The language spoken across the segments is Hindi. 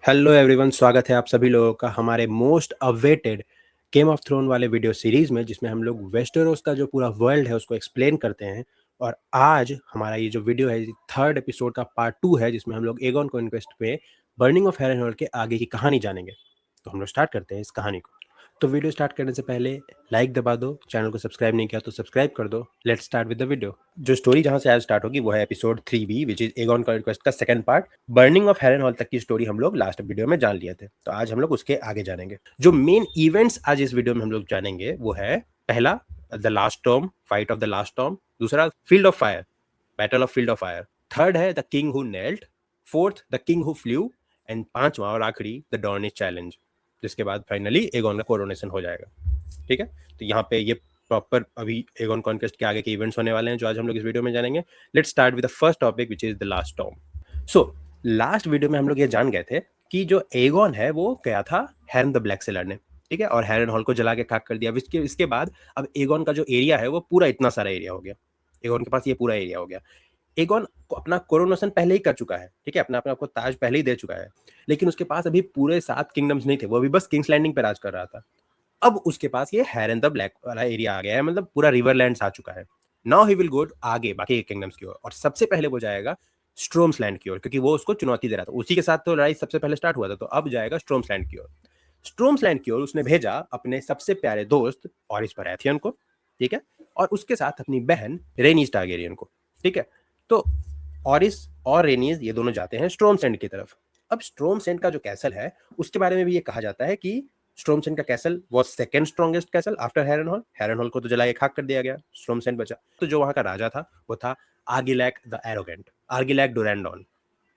हेलो एवरीवन, स्वागत है आप सभी लोगों का हमारे most awaited game of throne वाले वीडियो सीरीज में, जिसमें हम लोग वेस्टेरोस का जो पूरा वर्ल्ड है उसको एक्सप्लेन करते हैं। और आज हमारा ये जो वीडियो है, थर्ड एपिसोड का पार्ट 2 है, जिसमें हम लोग एगोन कॉन्क्वेस्ट पे बर्निंग ऑफ हेरेनहोल्ड के आगे की कहानी जानेंगे। तो हम लोग स्टार्ट करते हैं इस कहानी को। तो वीडियो स्टार्ट करने से पहले लाइक दबा दो, चैनल को सब्सक्राइब नहीं किया तो सब्सक्राइब कर दो। Let's start with the video. जो स्टोरी जहां से आज स्टार्ट होगी वो है episode 3B, which is Aegon conquest का सेकंड पार्ट। बर्निंग ऑफ हेरेनहॉल तक की स्टोरी हम लोग लास्ट वीडियो में जान लिए थे, तो आज हम लोग उसके आगे जानेंगे। जो मेन इवेंट्स आज इस वीडियो में हम लोग जानेंगे वो है, पहला the last storm, fight of the last storm. दूसरा field of fire, battle of field of fire. Third है the king who knelt. Fourth the king who flew. And पांचवा और आखिरी द डॉर्निश चैलेंज, जिसके बाद फाइनली एगोन का कोरोनेशन हो जाएगा। ठीक है, तो यहाँ पे ये प्रॉपर अभी एगोन कॉन्क्वेस्ट के आगे के इवेंट्स होने वाले हैं जो आज हम लोग इस वीडियो में जानेंगे। Let's start with the first topic which is the last storm. So last video में हम लोग ये जान गए थे कि जो एगोन है वो गया था हेरन द ब्लैक से लड़ने। ठीक है, और हेरन हॉल को जला के खाक कर दिया। इसके बाद अब एगोन का जो एरिया है वो पूरा इतना सारा एरिया हो गया। एगोन के पास ये पूरा एरिया हो गया। एगोन अपना कोरोनेशन पहले ही कर चुका है, ठीक है, अपना अपना आपको ताज पहले ही दे चुका है, लेकिन उसके पास अभी पूरे 7 किंगडम्स नहीं थे। वो अभी बस किंग्स लैंडिंग पे राज कर रहा था। अब उसके पास ये हेरन द ब्लैक वाला एरिया आ गया है, मतलब पूरा रिवरलैंड्स आ चुका है। नाउ ही विल गो आगे बाकी किंगडम्स की ओर, और सबसे पहले वो जाएगा स्ट्रोम्स लैंड की ओर, क्योंकि वो उसको चुनौती दे रहा था। उसी के साथ तो लड़ाई सबसे पहले स्टार्ट हुआ था, तो अब जाएगा स्ट्रोम्स लैंड की ओर। स्ट्रोम्स लैंड की ओर उसने भेजा अपने सबसे प्यारे दोस्त ऑरिस बराथियन को, ठीक है, और उसके साथ अपनी बहन रेनीज टारगेरियन को। ठीक है, तो ऑरिस और रेनीज ये दोनों जाते हैं स्ट्रोम्स लैंड की तरफ। अब स्ट्रोम्स लैंड का जो कैसल है उसके बारे में भी ये कहा जाता है कि स्ट्रोमसेन का कैसल वो सेकंड स्ट्रॉन्गेस्ट कैसल आफ्टर हेरनहॉल। हेरनहॉल को तो जला के खाक कर दिया गया, स्ट्रोमसेन बचा। तो जो वहां का राजा था वो था आर्गिलैक द एरोगेंट, आर्गिलैक डुरैंडॉन।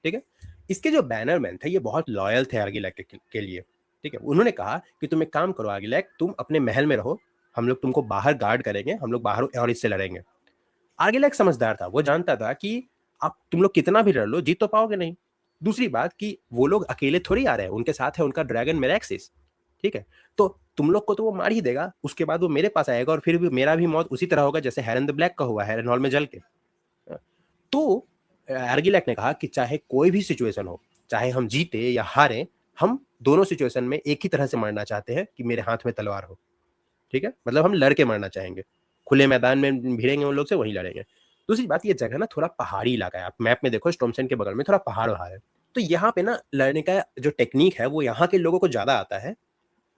ठीक है, इसके जो बैनरमैन थे ये बहुत लॉयल थे आर्गिलैक के लिए। ठीक है, उन्होंने कहा कि तुम एक काम करो आर्गिलैक, तुम अपने महल में रहो, हम लोग तुमको बाहर गार्ड करेंगे, हम लोग बाहर और इससे लड़ेंगे। आर्गिलैक समझदार था, वो जानता था कि आप तुम लोग कितना भी लड़ लो जीत तो पाओगे नहीं। दूसरी बात कि वो लोग अकेले थोड़ी आ रहे हैं, उनके साथ है उनका ड्रैगन मेरेक्सिस। ठीक है, तो तुम लोग को तो वो मार ही देगा, उसके बाद वो मेरे पास आएगा और फिर भी मेरा भी मौत उसी तरह होगा जैसे हेरन द ब्लैक का हुआ, हेरन हॉल में जल के। तो आर्गिलैक ने कहा कि चाहे कोई भी सिचुएशन हो, चाहे हम जीते या हारे, हम दोनों सिचुएशन में एक ही तरह से मरना चाहते हैं कि मेरे हाथ में तलवार हो। ठीक है, मतलब हम लड़के मरना चाहेंगे, खुले मैदान में भिड़ेंगे उन लोग से, वहीं लड़ेंगे। दूसरी बात, ये जगह ना थोड़ा पहाड़ी इलाका है, आप मैप में देखो स्टोमसेन के बगल में थोड़ा पहाड़ है। तो यहाँ पे ना लड़ने का जो टेक्निक है वो यहाँ के लोगों को ज्यादा आता है,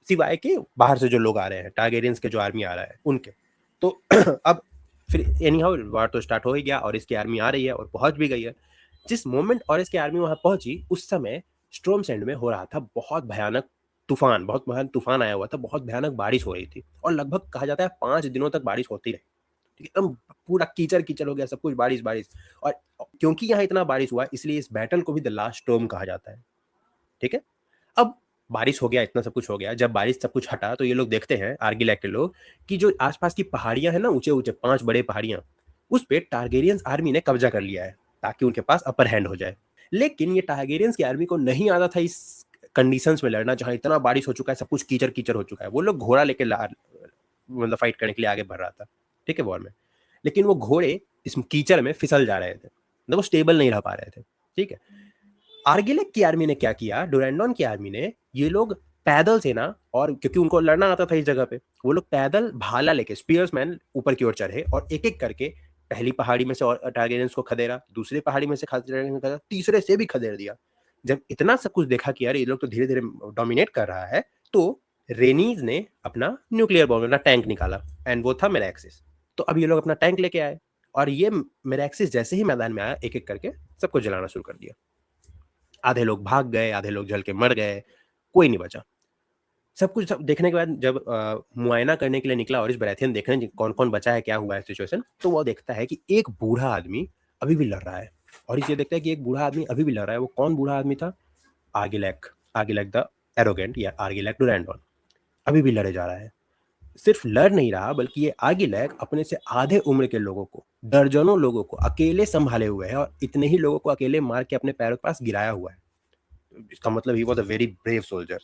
सिवाय के बाहर से जो लोग आ रहे हैं, टारगेरियंस के जो आर्मी आ रहा है उनके। तो अब फिर एनी हाउ वार तो स्टार्ट हो ही गया और इसकी आर्मी आ रही है और पहुंच भी गई है। जिस मोमेंट और इसकी आर्मी वहां पहुंची उस समय स्ट्रोम्स एंड में हो रहा था बहुत भयानक तूफान, बहुत भयानक तूफान आया हुआ था, बहुत भयानक बारिश हो रही थी, और लगभग कहा जाता है 5 दिनों तक बारिश होती रही। ठीक है, एकदम पूरा कीचड़ कीचड़ हो गया, सब कुछ बारिश बारिश। और क्योंकि यहाँ इतना बारिश हुआ इसलिए इस बैटल को भी द लास्ट स्टॉर्म कहा जाता है। ठीक है, अब बारिश हो गया, इतना सब कुछ हो गया, जब बारिश सब कुछ हटा तो ये लोग देखते हैं आर्गिलैक के लोग कि जो आसपास की पहाड़ियां हैं ना, ऊंचे ऊंचे 5 बड़े पहाड़ियां, उस पे टारगेरियंस आर्मी ने कब्जा कर लिया है ताकि उनके पास अपर हैंड हो जाए। लेकिन ये टारगेरियंस की आर्मी को नहीं आता था इस कंडीशंस में लड़ना, जहां इतना बारिश हो चुका है, सब कुछ कीचड़ कीचड़ हो चुका है। वो लोग घोड़ा लेके मतलब फाइट करने के लिए आगे बढ़ रहा था, ठीक है, वॉर में। लेकिन वो घोड़े इस कीचड़ में फिसल जा रहे थे, मतलब वो स्टेबल नहीं रह पा रहे थे। ठीक है, आर्गिलेक की आर्मी ने क्या किया, डोरेंडोन की आर्मी ने, ये लोग पैदल से ना, और क्योंकि उनको लड़ना आता था इस जगह पे, वो लोग पैदल भाला लेके स्पीयर्समैन ऊपर की ओर चढ़े और एक एक करके पहली पहाड़ी में से और टारगेरियंस को खदेड़ा, दूसरी पहाड़ी में से खदेड़ा, तीसरे से भी खदेड़ दिया। जब इतना सब कुछ देखा कि यार ये लोग तो धीरे धीरे डोमिनेट कर रहा है, तो रेनीज ने अपना न्यूक्लियर बॉम्ब, अपना टैंक निकाला, एंड वो था मेरेक्सिस। तो अब ये लोग अपना टैंक लेके आए और ये मेरेक्सिस जैसे ही मैदान में आया एक एक करके सबको जलाना शुरू कर दिया। आधे लोग भाग गए, आधे लोग जल के मर गए, कोई नहीं बचा। सब कुछ सब देखने के बाद जब मुआयना करने के लिए निकला और इस बराथियन देखने कौन कौन बचा है, क्या हुआ है सिचुएशन, तो वो देखता है कि एक बूढ़ा आदमी अभी भी लड़ रहा है। और इसे देखता है कि एक बूढ़ा आदमी अभी भी लड़ रहा है। वो कौन बूढ़ा आदमी था? आर्गिलैक, आर्गिलैक द एरोगेंट या आर्गिलैक डुरैंडोन अभी भी लड़े जा रहा है। सिर्फ लड़ नहीं रहा, बल्कि ये आर्गिलैक अपने से आधे उम्र के लोगों को, दर्जनों लोगों को अकेले संभाले हुए है, और इतने ही लोगों को अकेले मार के अपने पैरों के पास गिराया हुआ है। इसका मतलब he was a very brave soldier.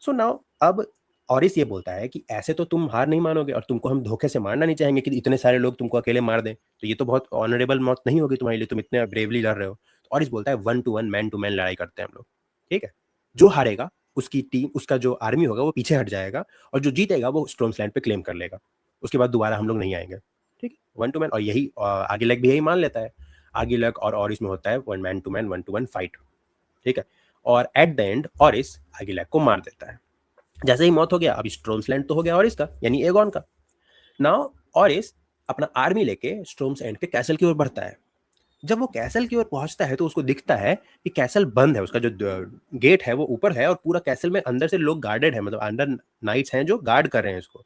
So now अब ऑरिस ये बोलता है कि ऐसे तो तुम हार नहीं मानोगे और तुमको हम धोखे से मारना नहीं चाहेंगे कि इतने सारे लोग तुमको अकेले मार दें, तो ये तो बहुत ऑनरेबल मौत नहीं होगी तुम्हारे लिए, तुम इतने ब्रेवली लड़ रहे हो। तो ऑरिस बोलता है 1 to 1 मैन टू मैन लड़ाई करते हैं हम लोग। ठीक है, जो हारेगा उसकी टीम, उसका जो आर्मी होगा वो पीछे हट जाएगा, और जो जीतेगा वो स्ट्रोम्स लैंड पे क्लेम कर लेगा। उसके बाद दोबारा हम लोग नहीं आएंगे। ठीक है, वन टू मैन। और यही आर्गिलेक भी यही मान लेता है। आर्गिलेक और ऑरिस में होता है वन टू वन फाइट। ठीक है, और एट द एंड ऑरिस आर्गिलेक को मार देता है। जैसे ही मौत हो गया, अब स्ट्रोम्स लैंड तो हो गया ऑरिस का, यानी एगोन का। नाउ ऑरिस अपना आर्मी लेके स्ट्रोम्स एंड के कैसल की ओर बढ़ता है। जब वो कैसल की ओर पहुंचता है तो उसको दिखता है कि कैसल बंद है, उसका जो गेट है वो ऊपर है, और पूरा कैसल में अंदर से लोग गार्डेड है, मतलब अंदर नाइट्स हैं जो गार्ड कर रहे हैं इसको।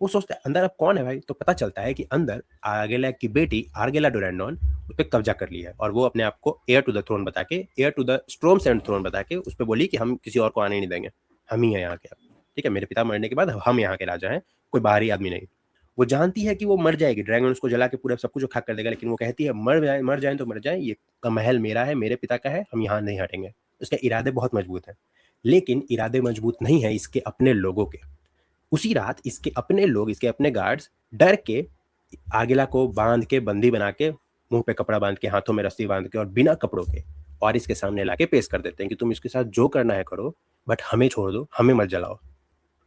वो सोचता है अंदर अब कौन है भाई, तो पता चलता है कि अंदर आर्गेला की बेटी आर्गेला डोरेंडोन उस पर कब्जा कर लिया है, और वो अपने आप को एयर टू द थ्रोन बता के, heir to the storms and throne बता के उस पर बोली कि हम किसी और को आने नहीं देंगे, हम ही हैं यहाँ के। ठीक है, मेरे पिता मरने के बाद हम यहाँ के राजा हैं, कोई बाहरी आदमी नहीं। वो जानती है कि वो मर जाएगी, ड्रैगन उसको जला के पूरा सब कुछ खाक कर देगा, लेकिन वो कहती है मर जाए तो मर जाए, ये का महल मेरा है, मेरे पिता का है, हम यहाँ नहीं हटेंगे। उसके इरादे बहुत मजबूत हैं, लेकिन इरादे मजबूत नहीं है इसके अपने लोगों के। उसी रात इसके अपने लोग, इसके अपने गार्ड्स डर के आगिला को बांध के, बंदी बना के, मुंह पे कपड़ा बांध के, हाथों में रस्सी बांध के और बिना कपड़ों के और इसके सामने लाके पेश कर देते हैं कि तुम इसके साथ जो करना है करो, बट हमें छोड़ दो, हमें मत जलाओ।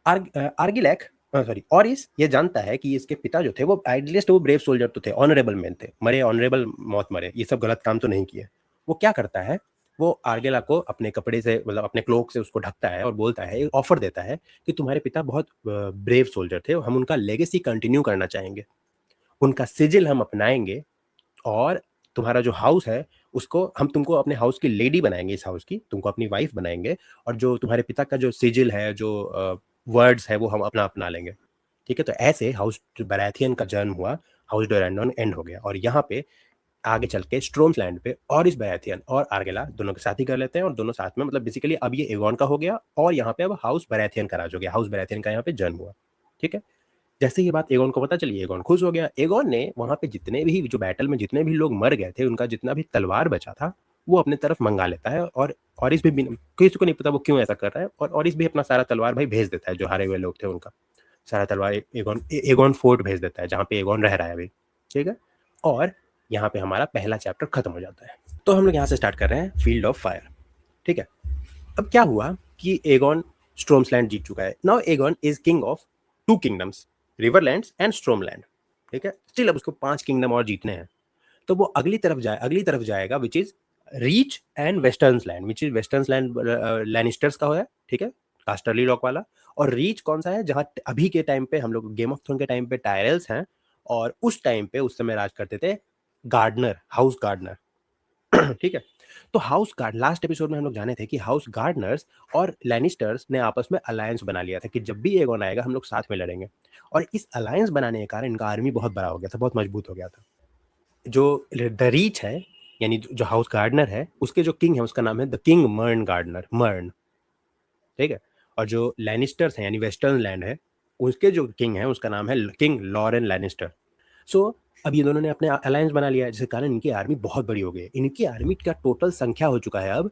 आर्गिलेक, सॉरी, ऑरिस ये जानता है कि इसके पिता जो थे वो आइडियलिस्ट, वो ब्रेव सोल्जर तो थे, ऑनरेबल मैन थे, मरे ऑनरेबल मौत मरे, ये सब गलत काम तो नहीं किए। वो क्या करता है, वो आर्गेला को अपने कपड़े से, मतलब अपने क्लोक से उसको ढकता है और बोलता है, ऑफर देता है कि तुम्हारे पिता बहुत ब्रेव सोल्जर थे, हम उनका लेगेसी कंटिन्यू करना चाहेंगे, उनका सिजिल हम अपनाएंगे, और तुम्हारा जो हाउस है उसको हम तुमको अपने हाउस की लेडी बनाएंगे, इस हाउस की तुमको अपनी वाइफ बनाएंगे, और जो तुम्हारे पिता का जो सिजिल है, जो वर्ड्स है, वो हम अपना अपना लेंगे। ठीक है, तो ऐसे हाउस बराथियन का जन्म हुआ, हाउस डोरेंडोन एंड हो गया, और यहाँ पे आगे चल के स्ट्रोम्स लैंड पे और इस बराथियन और आर्गेला दोनों के साथ ही कर लेते हैं, और दोनों साथ में, मतलब बेसिकली अब ये एगोन का हो गया, और यहाँ पे अब हाउस बराथियन का राज हो गया, हाउस बराथियन का यहाँ पे जन्म हुआ। ठीक है, जैसे ये बात एगोन को पता चली, एगोन खुश हो गया। एगोन ने वहां पे जितने भी, जो बैटल में जितने भी लोग मर गए थे, उनका जितना भी तलवार बचा था वो अपने तरफ मंगा लेता है, और इस भी किसी को नहीं पता वो क्यों ऐसा कर रहा है, और इस भी अपना सारा तलवार भाई भेज देता है, जो हारे हुए लोग थे उनका सारा तलवार एगोन फोर्ट भेज देता है, जहाँ पे एगोन रह रहा है अभी। ठीक है, और यहाँ पे हमारा पहला चैप्टर खत्म हो जाता है। तो हम लोग यहाँ से स्टार्ट कर रहे हैं फील्ड ऑफ फायर। ठीक है, अब क्या हुआ कि एगोन स्ट्रोम्सलैंड जीत चुका है। Now Aegon is king of 2 kingdoms, Riverlands and Stormland. ठीक है, स्टिल अब उसको 5 किंगडम और जीतने हैं, तो वो अगली तरफ जाएगा, which is reach and western land, which is western land Lannisters का है। ठीक है, कास्टरली रॉक वाला। और रीच कौन सा है, जहां अभी के टाइम पे हम लोग गेम ऑफ थ्रोन के टाइम पे टायरल्स हैं, और उस टाइम पे उस समय राज करते थे गार्डनर, हाउस गार्डनर। ठीक है, तो हाउस गार्ड, लास्ट एपिसोड में हम लोग जाने थे कि हाउस गार्डनर्स और लैनिस्टर्स ने आपस में अलायंस बना लिया था कि जब भी एगोन आएगा हम लोग साथ में लड़ेंगे, और इस अलायंस बनाने के कारण इनका आर्मी बहुत बड़ा हो गया था, बहुत मजबूत हो गया था। जो द रीच है, यानी जो हाउस गार्डनर है, उसके जो किंग है उसका नाम है द किंग मर्न गार्डनर, मर्न। ठीक है, और जो लैनिस्टर्स हैं यानी वेस्टर्न लैंड है, उसके जो किंग है उसका नाम है किंग लॉरेन लैनिस्टर। सो अब ये दोनों ने अपने अलायंस बना लिया है, जिसके कारण इनकी आर्मी बहुत बड़ी हो गई है। इनकी आर्मी का टोटल संख्या हो चुका है अब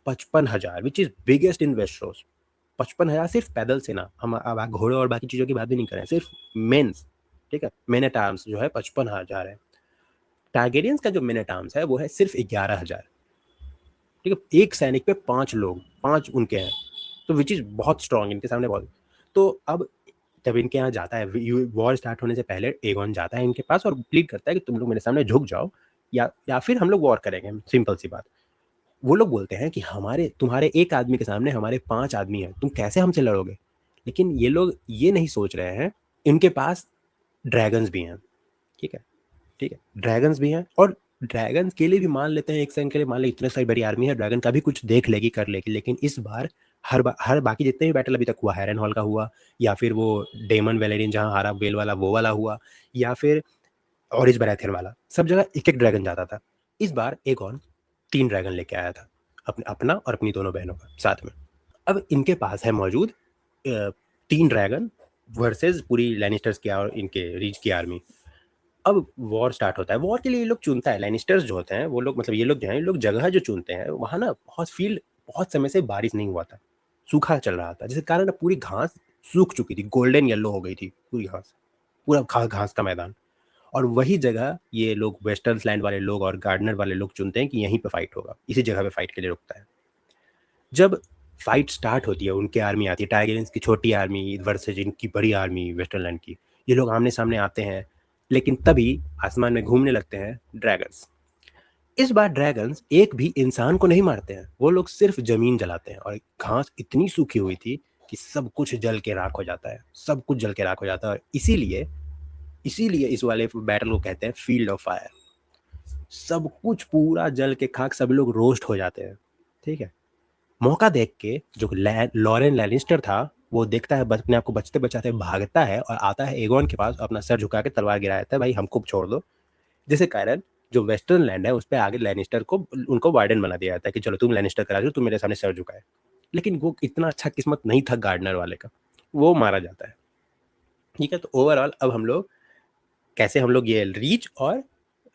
55,000, which is biggest in Westeros. 55,000 सिर्फ पैदल सेना, हम अब घोड़े और बाकी चीज़ों की बात भी नहीं करें, सिर्फ मेन्स। ठीक है, मेन एट आर्म्स जो है 55,000 है। टारगेरियंस का जो मेन एट आर्म्स है वो है सिर्फ 11,000। ठीक है, एक सैनिक पे 5 लोग, 5 उनके हैं, तो विच इज बहुत स्ट्रॉन्ग इनके सामने बहुत। तो अब जब इनके यहाँ जाता है, वॉर स्टार्ट होने से पहले एगोन जाता है इनके पास और प्लीड करता है कि तुम लोग मेरे सामने झुक जाओ, या फिर हम लोग वॉर करेंगे, सिंपल सी बात। वो लोग बोलते हैं कि तुम्हारे एक आदमी के सामने हमारे 5 आदमी हैं, तुम कैसे हमसे लड़ोगे। लेकिन ये लोग ये नहीं सोच रहे हैं, इनके पास ड्रैगन्स भी हैं। ठीक है, ठीक है, ड्रैगन्स भी हैं, और ड्रैगन्स के लिए भी मान लेते हैं, एक सेकंड के लिए मान ले इतने सारी बड़ी आर्मी है, ड्रैगन का भी कुछ देख लेगी, कर लेगी। लेकिन इस बार हर बाकी जितने भी बैटल अभी तक हुआ, हैरन हॉल का हुआ, या फिर वो डेमन वेलेरियन जहाँ हारा वेल वाला वो वाला हुआ, या फिर ऑरिस बराथियन वाला, सब जगह एक एक ड्रैगन जाता था। इस बार एगोन 3 ड्रैगन लेके आया था, अपना और अपनी दोनों बहनों का साथ में। अब इनके पास है मौजूद 3 ड्रैगन वर्सेस पूरी लैनिस्टर्स की और इनके रीच की आर्मी। अब वॉर स्टार्ट होता है। वॉर के लिए ये लोग चुनता है, लैनिस्टर्स जो होते हैं वो लोग, मतलब ये लोग जो हैं, ये लोग जगह जो चुनते हैं, वहाँ ना बहुत समय से बारिश नहीं हुआ था, सूखा चल रहा था, जिसके कारण पूरी घास सूख चुकी थी, गोल्डन येलो हो गई थी पूरी घास, पूरा घास का मैदान। और वही जगह ये लोग वेस्टर्न लैंड वाले लोग और गार्डनर वाले लोग चुनते हैं कि यहीं पे फाइट होगा, इसी जगह पे फाइट के लिए रुकता है। जब फाइट स्टार्ट होती है, उनकी आर्मी आती है, टारगेरियंस की छोटी आर्मी वर्सेस इनकी बड़ी आर्मी वेस्टरलैंड की। ये लोग आमने-सामने आते हैं, लेकिन तभी आसमान में घूमने लगते हैं ड्रैगन्स। इस बार ड्रैगन्स एक भी इंसान को नहीं मारते हैं, वो लोग सिर्फ ज़मीन जलाते हैं और घास इतनी सूखी हुई थी कि सब कुछ जल के राख हो जाता है, सब कुछ जल के राख हो जाता है और इसीलिए इसीलिए इस वाले बैटल को कहते हैं फील्ड ऑफ फायर। सब कुछ पूरा जल के खाक सभी लोग रोस्ट हो जाते हैं, ठीक है? मौका देख के जो लॉरेन लैनिस्टर था, वो देखता है अपने आप को बचते बचाते भागता है और आता है एगोन के पास, अपना सर झुका के तलवार गिरा देता है, भाई हमको छोड़ दो। जिसके कारण जो वेस्टर्न लैंड है उस पे आगे लैनिस्टर को उनको वार्डन बना दिया जाता है कि चलो तुम लैनिस्टर करा दो, तुम मेरे सामने सर झुकाए। लेकिन वो इतना अच्छा किस्मत नहीं था गार्डनर वाले का, वो मारा जाता है। ठीक है, तो ओवरऑल अब हम लोग कैसे हम लोग ये रीच और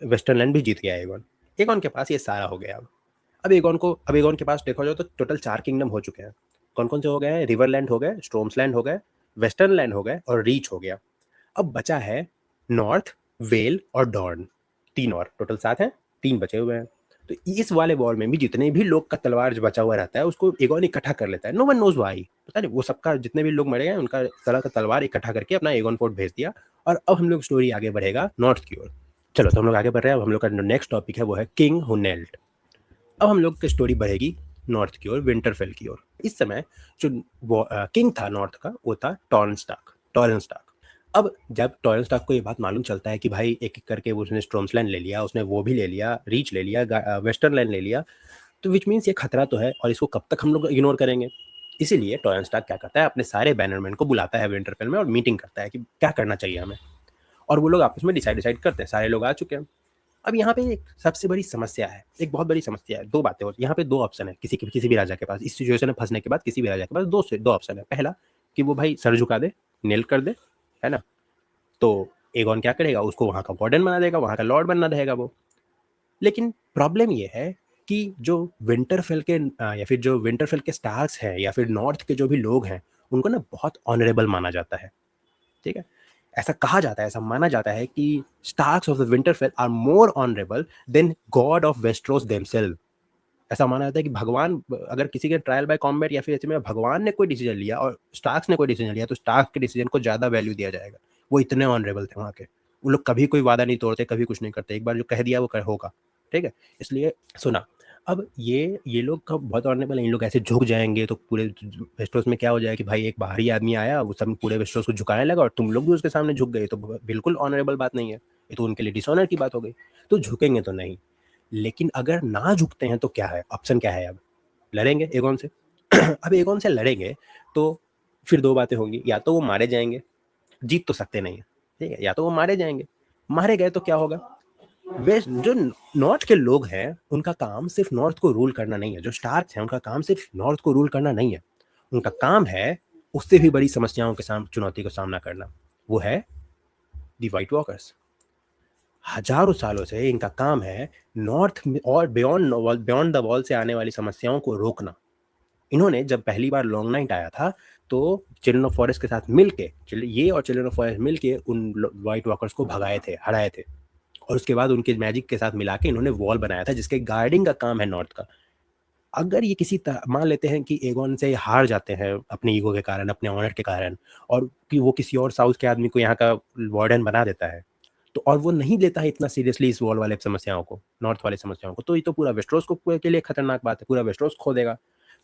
वेस्टर्न लैंड भी जीत गया एगोन। एगोन के पास ये सारा हो गया। अब एगोन के पास देखा जाए तो टोटल 4 किंगडम हो चुके हैं। कौन-कौन से हो गए हैं? रिवरलैंड हो गए, स्ट्रोम्सलैंड हो गए, वेस्टर्न लैंड हो गए और रीच हो गया। अब बचा है नॉर्थ, वेल और डॉर्न। 3 और टोटल 7 हैं, 3 बचे हुए हैं। तो इस वाले वॉर में भी जितने भी लोग का तलवार जो बचा हुआ रहता है उसको एगोन इकट्ठा कर लेता है। नो वन नोज़ व्हाई, पता नहीं, वो सबका जितने भी लोग मरे हैं उनका सारा का तलवार इकट्ठा करके अपना एगोन फोर्ट भेज दिया। और अब हम लोग स्टोरी आगे बढ़ेगा नॉर्थ की ओर। चलो तो हम लोग आगे बढ़ रहे हैं। अब हम लोग का नेक्स्ट टॉपिक है वो है किंग हुनेल्ड। अब हम लोग की स्टोरी बढ़ेगी नॉर्थ की ओर, विंटरफेल की ओर। इस समय जो किंग था नॉर्थ का वो था टॉरेंस्टार्क। अब जब टॉरेंस्टार्क को ये बात मालूम चलता है कि भाई एक एक करके उसने स्ट्रोम्सलैंड ले लिया, उसने वो भी ले लिया, रीच ले लिया, वेस्टर्न लैंड ले लिया, तो विच मीन्स ये खतरा तो है और इसको कब तक हम लोग इग्नोर करेंगे। इसीलिए टॉरेंस्टार्क क्या करता है, अपने सारे बैनरमैन को बुलाता है विंटरफेल में और मीटिंग करता है कि क्या करना चाहिए हमें। और वो लोग आपस में डिसाइड करते हैं, सारे लोग आ चुके हैं। अब यहाँ पे एक सबसे बड़ी समस्या है, एक बहुत बड़ी समस्या है। 2 बातें और यहाँ पे 2 ऑप्शन है किसी भी राजा के पास। इस सिचुएशन में फँसने के बाद किसी भी राजा के पास 2 ऑप्शन है। पहला कि वो भाई सर झुका दे, नेल कर दे, है ना? तो एगोन क्या करेगा, उसको वहाँ का वार्डन बना देगा, वहाँ का लॉर्ड बनना रहेगा वो। लेकिन प्रॉब्लम ये है कि जो विंटरफेल के या फिर जो विंटरफेल के स्टार्स हैं या फिर नॉर्थ के जो भी लोग हैं, उनको ना बहुत ऑनरेबल माना जाता है, ठीक है? ऐसा कहा जाता है, ऐसा माना जाता है कि Starks of the Winterfell are more honourable than god of Westeros themselves. ऐसा माना जाता है कि भगवान अगर किसी के ट्रायल बाय कॉम्बैट या फिर ऐसे में भगवान ने कोई डिसीजन लिया और स्टार्क्स ने कोई डिसीजन लिया तो स्टार्क के डिसीजन को ज़्यादा वैल्यू दिया जाएगा। वो इतने ऑनरेबल थे वहाँ के। वो लोग कभी कोई वादा नहीं तोड़ते, कभी कुछ नहीं करते। एक बार जो कह दिया वो होगा, ठीक है? इसलिए सुना, अब ये लोग का बहुत ऑनरेबल है। इन लोग ऐसे झुक जाएंगे तो पूरे वेस्टरोस में क्या हो जाएगा कि भाई एक बाहरी आदमी आया, वो सब पूरे वेस्टरोस को झुकाने लगा और तुम लोग भी उसके सामने झुक गए, तो बिल्कुल ऑनरेबल बात नहीं है। ये तो उनके लिए डिसऑनर की बात हो गई। तो झुकेंगे तो नहीं, लेकिन अगर ना झुकते हैं तो क्या है, ऑप्शन क्या है अब? लड़ेंगे एगोन से। अब एगोन से लड़ेंगे तो फिर 2 बातें होंगी, या तो वो मारे जाएँगे, जीत तो सकते नहीं है, ठीक है? या तो वो मारे जाएँगे, मारे गए तो क्या होगा? वेस्ट जो नॉर्थ के लोग हैं, उनका काम सिर्फ नॉर्थ को रूल करना नहीं है। जो स्टार्क्स हैं, उनका काम सिर्फ नॉर्थ को रूल करना नहीं है। उनका काम है उससे भी बड़ी समस्याओं के चुनौती का सामना करना। वो है दी व्हाइट वॉकर्स। हजारों सालों से इनका काम है नॉर्थ में और बियॉन्ड द वॉल से आने वाली समस्याओं को रोकना। इन्होंने जब पहली बार लॉन्ग नाइट आया था तो चिल्ड्रन ऑफ फॉरेस्ट के साथ मिलके ये और चिल्ड्रन ऑफ फॉरेस्ट मिलके उन व्हाइट वॉकर्स को भगाए थे, हराए थे। और उसके बाद उनके मैजिक के साथ मिला के इन्होंने वॉल बनाया था जिसके गार्डिंग का काम है नॉर्थ का। अगर ये किसी मान लेते हैं कि एगोन से हार जाते हैं अपने ईगो के कारण, अपने ऑनर के कारण, और कि वो किसी और साउथ के आदमी को यहाँ का वार्डन बना देता है, तो और वो नहीं लेता है इतना सीरियसली इस वॉल वाले समस्याओं को, नॉर्थ वाले समस्याओं को, तो ये तो पूरा वेस्टरोस को के लिए खतरनाक बात है, पूरा वेस्टरोस खो देगा।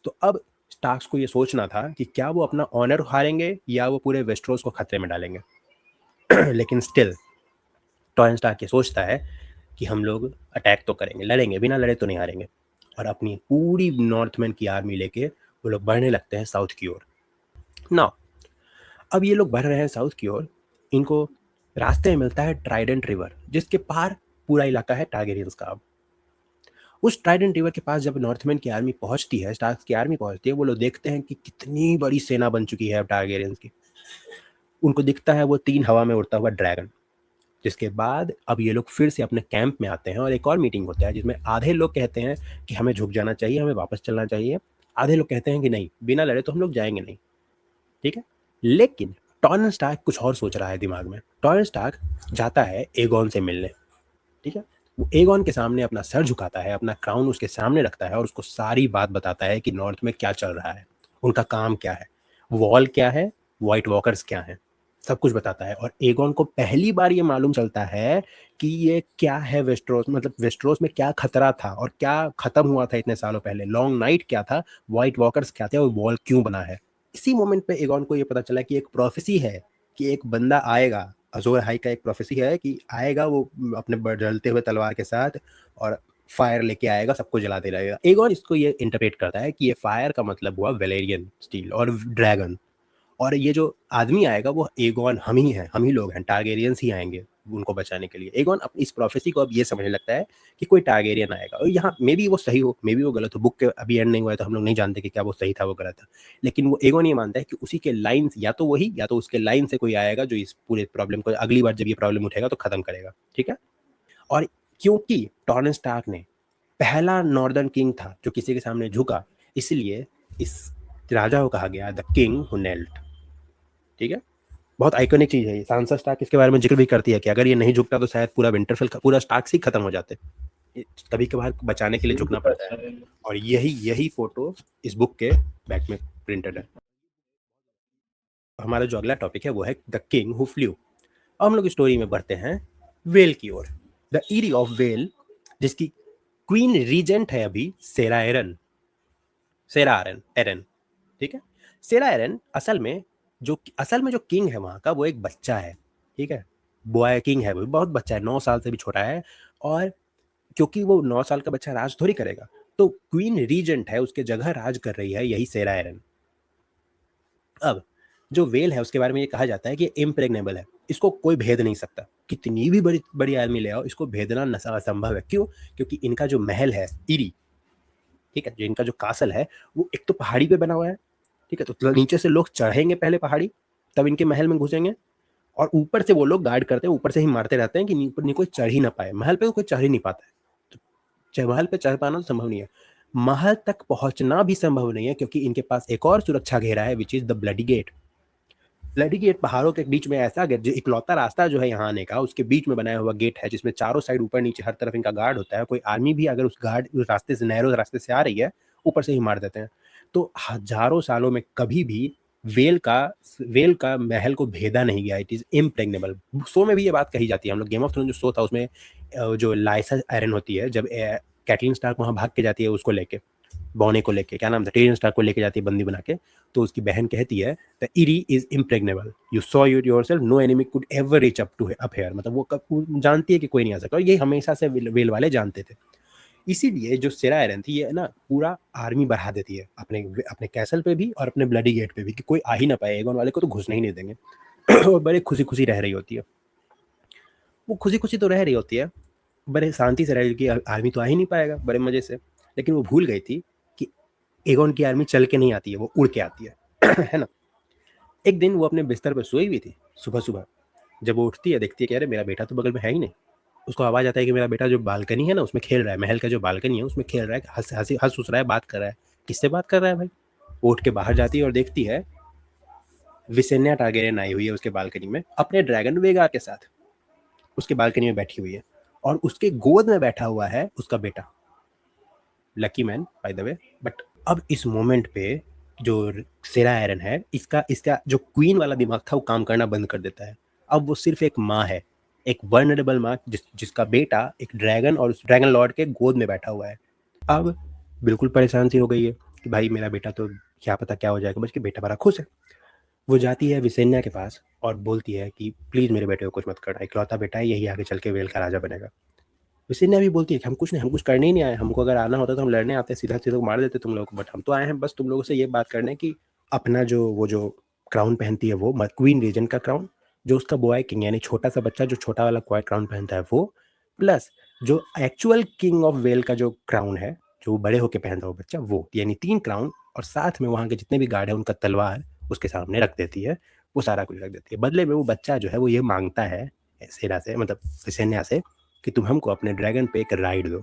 तो अब स्टार्क्स को ये सोचना था कि क्या वो अपना ऑनर हारेंगे या वो पूरे वेस्टरोस को खतरे में डालेंगे। लेकिन स्टिल टॉरेन स्टार्क ये सोचता है कि हम लोग अटैक तो करेंगे, लड़ेंगे, बिना लड़े तो नहीं हारेंगे। और अपनी पूरी नॉर्थमैन की आर्मी लेके वो लोग बढ़ने लगते हैं साउथ की ओर। नाउ अब ये लोग बढ़ रहे हैं साउथ की ओर, इनको रास्ते में मिलता है ट्राइडेंट रिवर, जिसके पार पूरा इलाका है टारगेरियंस का। अब उस ट्राइडेंट रिवर के पास जब नॉर्थमैन की आर्मी पहुंचती है, स्टार्क्स की आर्मी पहुंचती है, वो लोग देखते हैं कि कितनी बड़ी सेना बन चुकी है अब टारगेरियंस की। उनको दिखता है वो 3 हवा में उड़ता हुआ ड्रैगन। जिसके बाद अब ये लोग फिर से अपने कैंप में आते हैं और एक और मीटिंग होता है जिसमें आधे लोग कहते हैं कि हमें झुक जाना चाहिए, हमें वापस चलना चाहिए। आधे लोग कहते हैं कि नहीं, बिना लड़े तो हम लोग जाएंगे नहीं, ठीक है। लेकिन टॉरेन स्टार्क कुछ और सोच रहा है दिमाग में। टॉरेन स्टार्क जाता है एगोन से मिलने, ठीक है। वो एगोन के सामने अपना सर झुकाता है, अपना क्राउन उसके सामने रखता है और उसको सारी बात बताता है कि नॉर्थ में क्या चल रहा है। उनका काम क्या है, वॉल क्या है, व्हाइट वॉकर्स क्या है, सब कुछ बताता है। और एगोन को पहली बार ये मालूम चलता है कि ये क्या है वेस्टरोस, मतलब वेस्टरोस में क्या खतरा था और क्या खत्म हुआ था इतने सालों पहले, लॉन्ग नाइट क्या था, व्हाइट वॉकर्स क्या थे और वॉल क्यों बना है। इसी मोमेंट पे एगोन को ये पता चला कि एक प्रोफेसी है कि एक बंदा आएगा, अजोर हाई का एक प्रोफेसी है कि आएगा वो अपने जलते हुए तलवार के साथ और फायर लेके आएगा, सबको जलाते रहेगा। एगोन इसको ये इंटरप्रेट करता है कि ये फायर का मतलब हुआ वेलेरियन स्टील और ड्रैगन, और ये जो आदमी आएगा वो एगोन हम ही हैं, हम ही लोग हैं, टारगेरियंस ही आएंगे उनको बचाने के लिए। एगोन इस प्रोफेसी को अब ये समझने लगता है कि कोई टारगेरियन आएगा, और यहाँ मे बी वो सही हो, मे बी वो गलत हो, बुक के अभी एंड नहीं हुआ है तो हम लोग नहीं जानते कि क्या वो सही था वो गलत था, लेकिन वो एगोन ये मानता है कि उसी के लाइन या तो वही या तो उसके लाइन से कोई आएगा जो इस पूरे प्रॉब्लम को अगली बार जब ये प्रॉब्लम उठेगा तो खत्म करेगा। ठीक है। और क्योंकि टॉरेंस स्टार्क ने पहला नॉर्दर्न किंग था जो किसी के सामने झुका, इसलिए इस राजा को कहा गया द किंग हु नेल्ट। ठीक है, बहुत आइकॉनिक चीज है ये। सांसा स्टार्क इसके बारे में जिक्र भी करती है कि अगर ये नहीं झुकता तो शायद पूरा विंटरफेल पूरा स्टार्क ही खत्म हो जाते, कभी कभार बचाने के लिए झुकना पड़ता है। और यही यही फोटो इस बुक के बैक में प्रिंटेड है। हमारा जो अगला टॉपिक है वो है द किंग हु फ्लू। अब हम लोग स्टोरी में बढ़ते हैं वेल की ओर। द ईरी ऑफ वेल, जिसकी क्वीन रीजेंट है अभी सेरा एरन, सेरा एरन एरन। ठीक है, सेरा एरन असल में जो किंग है वहां का वो एक बच्चा है। ठीक है, बॉय किंग है, वो बहुत बच्चा है, 9 साल से भी छोटा है। और क्योंकि वो 9 साल का बच्चा राज थोड़ी करेगा, तो क्वीन रीजेंट है, उसके जगह राज कर रही है यही सेरा एरन। अब जो वेल है उसके बारे में ये कहा जाता है कि इम्प्रेग्नेबल है, इसको कोई भेद नहीं सकता, कितनी भी बड़ी बड़ी आर्मी ले आओ इसको भेदना असंभव है। क्यों? क्योंकि इनका जो महल है इरी, ठीक है, जो इनका जो कासल है वो एक तो पहाड़ी पे बना हुआ है। ठीक है, तो नीचे से लोग चढ़ेंगे पहले पहाड़ी, तब इनके महल में घुसेंगे, और ऊपर से वो लोग गार्ड करते हैं, ऊपर से ही मारते रहते हैं कि ऊपर कोई चढ़ ही ना पाए। महल पे कोई चढ़ ही नहीं पाता है, तो महल पे चढ़ पाना तो संभव नहीं है, महल तक पहुंचना भी संभव नहीं है, क्योंकि इनके पास एक और सुरक्षा घेरा है which is the bloody gate. Bloody gate पहाड़ों के बीच में ऐसा गेट, जो इकलौता रास्ता जो है यहाँ आने का, उसके बीच में बनाया हुआ गेट है, जिसमें चारों साइड ऊपर नीचे हर तरफ इनका गार्ड होता है। कोई आर्मी भी अगर उस रास्ते से, नैरो रास्ते से आ रही है, ऊपर से ही मार देते हैं। तो हजारों सालों में कभी भी वेल का महल को भेदा नहीं गया, इट इज इम्प्रेग्नेबल। शो में भी ये बात कही जाती है। हम लोग गेम ऑफ थ्रोन जो शो था उसमें जो लाइसा आयरन होती है, जब कैटलिन स्टार्क वहां भाग के जाती है उसको लेके, बॉने को लेके, क्या नाम था, टिरियन स्टार्क को लेके जाती है बंदी बना के, तो उसकी बहन कहती है the Eyrie is impregnable, you saw it yourself, no enemy could ever reach up here. मतलब वो जानती है कि कोई नहीं आ सकता, और ये हमेशा से वेल वाले जानते थे। इसीलिए जो सेरा आयरन थी ये ना पूरा आर्मी बढ़ा देती है अपने अपने कैसल पे भी और अपने ब्लडी गेट पे भी, कि कोई आ ही ना पाए, एगोन वाले को तो घुसने ही नहीं देंगे। और बड़े खुशी खुशी रह रही होती है, वो खुशी खुशी तो रह रही होती है, बड़े शांति से रह रही, कि आर्मी तो आ ही नहीं पाएगा, बड़े मजे से। लेकिन वो भूल गई थी कि एगोन की आर्मी चल के नहीं आती है, वो उड़ के आती है। है ना। एक दिन वो अपने बिस्तर पर सोई हुई थी, सुबह सुबह जब वो उठती है देखती है कि अरे मेरा बेटा तो बगल में है ही नहीं। उसको आवाज आता है कि मेरा बेटा जो बालकनी है ना उसमें खेल रहा है, महल का जो बालकनी है उसमें खेल रहा है, हंस उस रहा है, बात कर रहा है। किससे बात कर रहा है भाई? वो उठ के बाहर जाती है और देखती है विसेन्या टारगेरियन आई हुई है उसके बालकनी में अपने ड्रैगन वेगार के साथ, उसके बालकनी में बैठी हुई है, और उसके गोद में बैठा हुआ है उसका बेटा, lucky man by the way. But अब इस मोमेंट पे जो सेरा एरन है, इसका इसका जो क्वीन वाला दिमाग था वो काम करना बंद कर देता है। अब वो सिर्फ एक माँ है, एक वर्नरेबल माँ, जिसका बेटा एक ड्रैगन और उस ड्रैगन लॉर्ड के गोद में बैठा हुआ है। अब बिल्कुल परेशान सी हो गई है कि भाई मेरा बेटा तो क्या पता क्या हो जाएगा, बल्कि बेटा बड़ा खुश है। वो जाती है विसेन्या के पास और बोलती है कि प्लीज़ मेरे बेटे को कुछ मत करना, इकलौता बेटा है, यही आगे चल के वेल का राजा बनेगा। विसेन्या भी बोलती है कि हम कुछ नहीं, हम कुछ करने ही नहीं आए, हमको अगर आना होता तो हम लड़ने आते, सीधा सीधा मार देते तुम लोग को, बट हम तो आए हैं बस तुम लोगों से ये बात करने की अपना जो क्राउन पहनती है वो क्वीन रीजन का क्राउन, जो उसका बॉय किंग यानी छोटा सा बच्चा जो छोटा वाला क्वाइट क्राउन पहनता है वो, प्लस जो एक्चुअल किंग ऑफ वेल का जो क्राउन है जो बड़े होके पहनता है वो बच्चा, वो यानी 3 क्राउन, और साथ में वहाँ के जितने भी गार्ड है उनका तलवार उसके सामने रख देती है। वो सारा कुछ रख देती है, बदले में वो बच्चा जो है वो ये मांगता है सेरा से, मतलब विसेन्या से, कि तुम हमको अपने ड्रैगन पे एक राइड दो।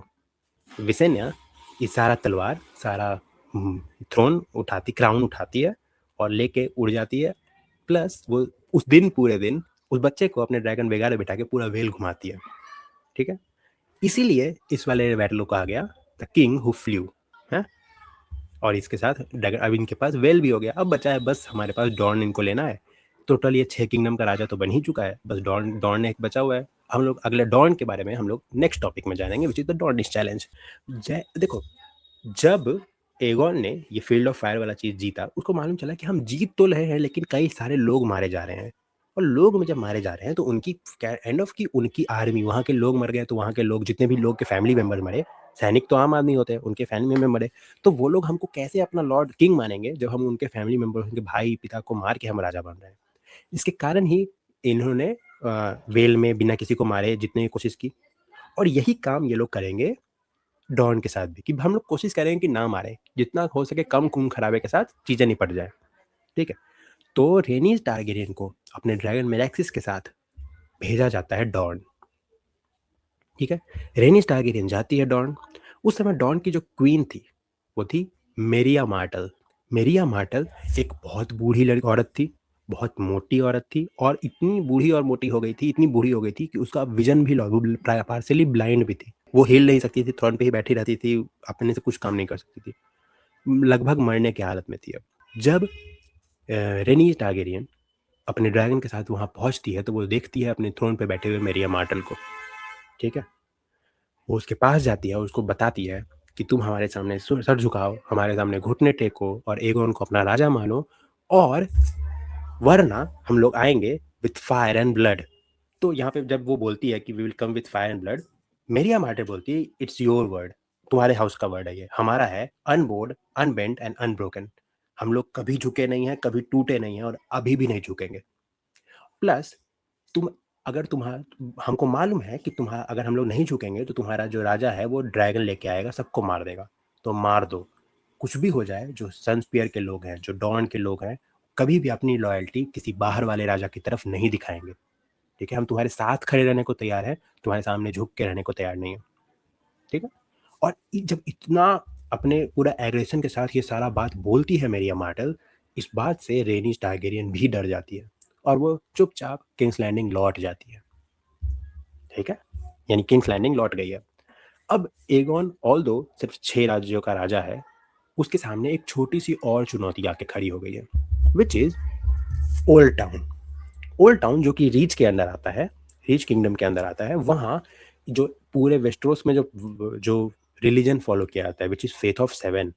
विसेन्या ये सारा तलवार, सारा थ्रोन उठाती, क्राउन उठाती है और लेके उड़ जाती है। प्लस वो उस दिन पूरे दिन उस बच्चे को अपने ड्रैगन वेगार में बिठा के पूरा वेल घुमाती है। ठीक है, इसीलिए इस वाले बैटल को कहा गया द किंग हु फ्लू है। और इसके साथ अब इनके पास वेल भी हो गया। अब बचा है बस हमारे पास डॉन इनको लेना है। टोटल ये 6 किंगडम का राजा तो बन ही चुका है, बस डॉन डॉन एक बचा हुआ है। हम लोग अगले डॉन के बारे में हम लोग नेक्स्ट टॉपिक में जानेंगे, विच इज द डॉर्निश चैलेंज। देखो, जब एगोन ने ये फील्ड ऑफ फायर वाला चीज जीता, उसको मालूम चला कि हम जीत तो रहे हैं लेकिन कई सारे लोग मारे जा रहे हैं। और लोग में जब मारे जा रहे हैं तो उनकी एंड ऑफ की उनकी आर्मी, वहाँ के लोग मर गए तो वहाँ के लोग जितने भी लोग के फैमिली मेंबर मरे, सैनिक तो आम आदमी होते हैं, उनके फैमिली मेंबर मरे, तो वो लोग हमको कैसे अपना लॉर्ड किंग मानेंगे जब हम उनके फैमिली मेंबर, उनके भाई पिता को मार के हम राजा बन रहे हैं। इसके कारण ही इन्होंने वेल में बिना किसी को मारे जीतने की कोशिश की। और यही काम ये लोग करेंगे डॉन के साथ भी, कि हम लोग कोशिश करेंगे कि ना मारे, जितना हो सके कम खून खराबे के साथ चीजें निपट जाए। ठीक है, तो रेनीज टारगेरियन को अपने ड्रैगन मेलैक्सिस के साथ भेजा जाता है डॉन। ठीक है, रेनीज टारगेरियन जाती है डॉन। उस समय डॉन की जो क्वीन थी वो थी मेरिया मार्टल। मेरिया मार्टल एक बहुत बूढ़ी लड़की औरत थी, बहुत मोटी औरत थी, और इतनी बूढ़ी और मोटी हो गई थी, इतनी बूढ़ी हो गई थी कि उसका विजन भी पार्सली ब्लाइंड भी थी। वो हिल नहीं सकती थी, थ्रोन पे ही बैठी रहती थी, अपने से कुछ काम नहीं कर सकती थी, लगभग मरने की हालत में थी। अब जब रेनी टारगेरियन अपने ड्रैगन के साथ वहां पहुंचती है तो वो देखती है अपने थ्रोन पे बैठे हुए मेरिया मार्टल को। ठीक है, वो उसके पास जाती है, उसको बताती है कि तुम हमारे सामने सर झुकाओ, हमारे सामने घुटने टेको और एगोन को अपना राजा मानो, और वरना हम लोग आएंगे विथ फायर एंड ब्लड। तो यहाँ पे जब वो बोलती है कि we will come with fire and blood, मेरिया मार्टे बोलती है इट्स योर वर्ड, तुम्हारे हाउस का वर्ड है ये, हमारा है अनबोर्ड अनबेंट एंड अनब्रोकन। हम लोग कभी झुके नहीं हैं, कभी टूटे नहीं हैं, और अभी भी नहीं झुकेंगे। प्लस तुम अगर तुम्हारा हमको मालूम है कि तुम्हारा अगर हम लोग नहीं झुकेंगे तो तुम्हारा जो राजा है वो ड्रैगन लेके आएगा, सबको मार देगा, तो मार दो। कुछ भी हो जाए, जो सनस्पियर के लोग हैं, जो डॉन के लोग हैं, कभी भी अपनी लॉयल्टी किसी बाहर वाले राजा की तरफ नहीं दिखाएंगे। ठीक है, हम तुम्हारे साथ खड़े रहने को तैयार हैं, तुम्हारे सामने झुक के रहने को तैयार नहीं है। ठीक है, और जब इतना अपने पूरा एग्रेशन के साथ ये सारा बात बोलती है मेरिया मार्टल, इस बात से रेनीज टारगेरियन भी डर जाती है और वो चुपचाप किंग्स लैंडिंग लौट जाती है। ठीक है, यानी किंग्स लैंडिंग लौट गई है। अब एगोन ऑल्दो सिर्फ 6 राज्यों का राजा है, उसके सामने एक छोटी सी और चुनौती आके खड़ी हो गई है, which is old town. Old town जो कि रीच के अंदर आता है, रीच किंगडम के अंदर आता है। वहाँ जो पूरे वेस्टरोस में जो जो रिलीजन फॉलो किया जाता है, which is faith of seven,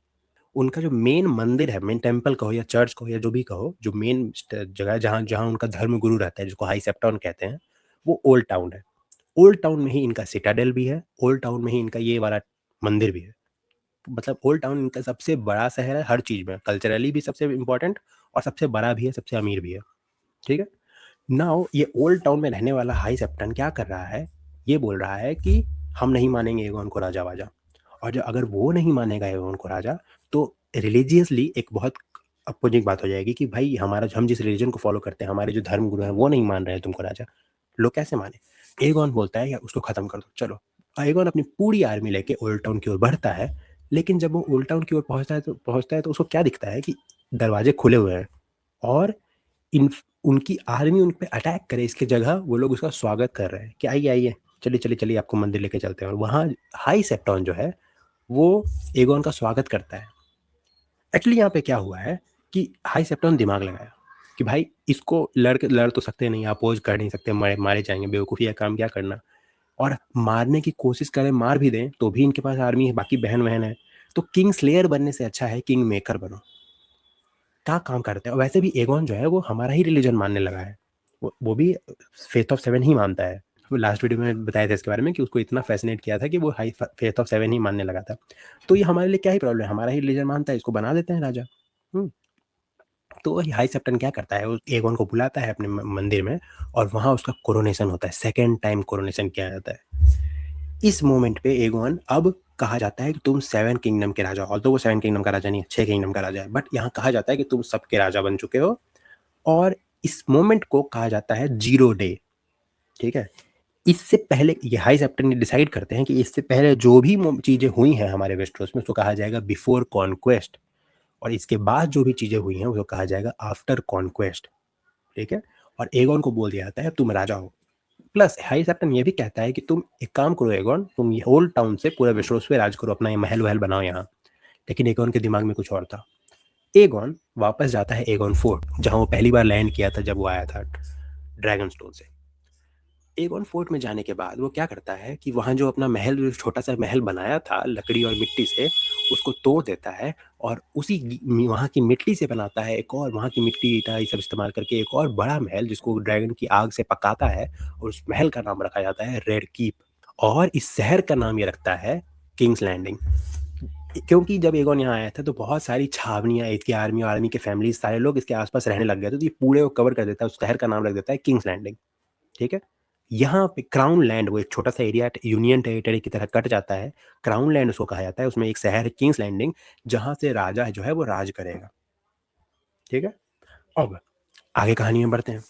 उनका जो मेन मंदिर है, मेन टेम्पल कहो या चर्च कहो या जो भी कहो, जो मेन जगह है जहाँ जहाँ उनका धर्म गुरु रहता है, जिसको हाई सेप्टॉन कहते हैं, वो ओल्ड टाउन है। ओल्ड टाउन में ही इनका सिटाडेल भी है, ओल्ड टाउन में ही इनका ये वाला मंदिर भी है। मतलब ओल्ड टाउन इनका सबसे बड़ा शहर है हर चीज में, कल्चरली भी सबसे इंपॉर्टेंट, और सबसे बड़ा भी है, सबसे अमीर भी है। ठीक है, नाउ ये ओल्ड टाउन में रहने वाला हाई सेप्टन क्या कर रहा है, ये बोल रहा है कि हम नहीं मानेंगे एगोन को राजा वाजा। और जो अगर वो नहीं मानेगा एगोन को राजा, तो रिलीजियसली एक बहुत अपोजिट बात हो जाएगी कि भाई हमारा हम जिस रिलीजन को फॉलो करते हैं, हमारे जो धर्म गुरु हैं वो नहीं मान रहे हैं तुमको राजा, लोग कैसे माने। एगोन बोलता है या उसको खत्म कर दो, चलो। एगोन अपनी पूरी आर्मी लेके ओल्ड टाउन की ओर बढ़ता है, लेकिन जब वो ओल्ड टाउन की ओर पहुंचता है तो उसको क्या दिखता है कि दरवाजे खुले हुए हैं, और इन उनकी आर्मी उन पे अटैक करे इसके जगह वो लोग उसका स्वागत कर रहे हैं कि आइए आइए, चलिए चलिए चलिए आपको मंदिर लेके चलते हैं। और वहाँ हाई सेप्टॉन जो है वो एगोन का स्वागत करता है। एक्चुअली यहाँ पे क्या हुआ है कि हाई सेप्टॉन दिमाग लगाया कि भाई इसको लड़ तो सकते नहीं, अपोज कर नहीं सकते, मारे जाएंगे, बेवकूफ़ी का काम क्या करना। और मारने की कोशिश करें, मार भी दें, तो भी इनके पास आर्मी है, बाकी बहन वहन है, तो किंग स्लेयर बनने से अच्छा है किंग मेकर बनो। क्या काम करते हैं। और वैसे भी एगोन जो है वो हमारा ही रिलीजन मानने लगा है, वो भी फेथ ऑफ सेवन ही मानता है। वो लास्ट वीडियो में बताया था इसके बारे में कि उसको इतना फैसिनेट किया था कि वो हाई फेथ ऑफ सेवन ही मानने लगा था। तो ये हमारे लिए क्या ही प्रॉब्लम है, हमारा ही रिलीजन मानता है, इसको बना देते हैं राजा। तो हाई सेप्टन क्या करता है, वो एगोन को बुलाता है अपने मंदिर में, और वहाँ उसका कोरोनेशन होता है, सेकेंड टाइम कोरोनेशन किया जाता है। इस मोमेंट पे एगोन अब कहा जाता है कि तुम 7 किंगडम के राजा हो। तो वो 7 किंगडम का राजा नहीं है, 6 किंगडम का राजा है, बट यहाँ कहा जाता है कि तुम सबके राजा बन चुके हो। और इस मोमेंट को कहा जाता है जीरो डे। ठीक है, इससे पहले ये हाई सेप्टन ने डिसाइड करते हैं कि इससे पहले जो भी चीजें हुई हैं हमारे वेस्टरोस में, उसको कहा जाएगा बिफोर कॉन्क्वेस्ट, और इसके बाद जो भी चीजें हुई हैं उसको कहा जाएगा आफ्टर कॉन्क्वेस्ट। ठीक है, और एगोन को बोल दिया जाता है तुम राजा हो। प्लस हाई सेप्टन ये भी कहता है कि तुम एक काम करो एगोन, तुम ये ओल्ड टाउन से पूरे वेस्टरोस पे राज करो, अपना ये महल वहल बनाओ यहाँ, लेकिन एगोन के दिमाग में कुछ और था। एगोन वापस जाता है एगोन फोर्ट, जहाँ वो पहली बार लैंड किया था जब वो आया था ड्रैगन स्टोन से। एगोन फोर्ट में जाने के बाद वो क्या करता है कि वहाँ जो अपना महल, जो छोटा सा महल बनाया था लकड़ी और मिट्टी से, उसको तोड़ देता है और उसी वहाँ की मिट्टी से बनाता है एक और, वहाँ की मिट्टी ईटा ये सब इस्तेमाल करके एक और बड़ा महल, जिसको ड्रैगन की आग से पकाता है, और उस महल का नाम रखा जाता है रेड कीप। और इस शहर का नाम ये रखता है किंग्स लैंडिंग। क्योंकि जब एगोन यहाँ आया था तो बहुत सारी छावनियाँ, इसकी आर्मी और आर्मी के फैमिली सारे लोग इसके आसपास रहने लग गए थे, तो ये पूरे को कवर कर देता है, उस शहर का नाम रख देता है किंग्स लैंडिंग। ठीक है, यहाँ पे क्राउन लैंड, वो एक छोटा सा एरिया यूनियन टेरिटरी की तरह कट जाता है, क्राउन लैंड उसको कहा जाता है, उसमें एक शहर है किंग्स लैंडिंग, जहाँ से राजा जो है वो राज करेगा। ठीक है, अब आगे कहानी में बढ़ते हैं।